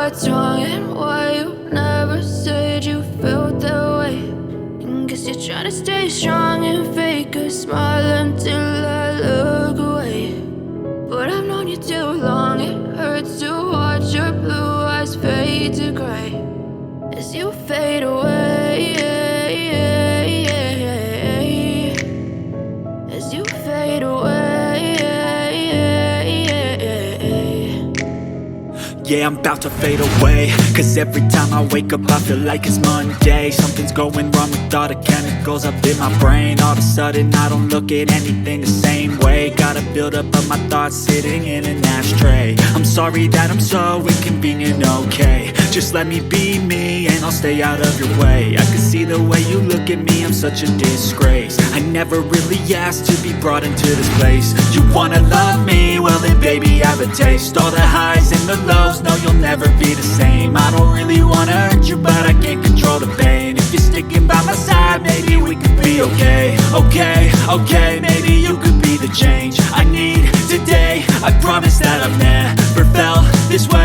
what's wrong and why you never said you felt that way. And guess you're trying to stay strong and fake a smile until I look away. But I've known you too long, it hurts to watch your blue eyes fade to gray as you fade away, as you fade away. Yeah, I'm about to fade away, cause every time I wake up I feel like it's Monday. Something's going wrong with all the chemicals up in my brain. All of a sudden I don't look at anything the same way. Got a buildup of my thoughts sitting in an ashtray. I'm sorry that I'm so inconvenient, okay. Just let me be me and I'll stay out of your way. I can see the way you look at me, I'm such a disgrace. I never really asked to be brought into this place. You wanna love me? Well then baby I have a taste. All the highs and the lows, no you'll never be the same. I don't really wanna hurt you but I can't control the pain. If you're sticking by my side maybe we could be okay. Okay, maybe you could be the change I need today. I promise that I've never felt this way.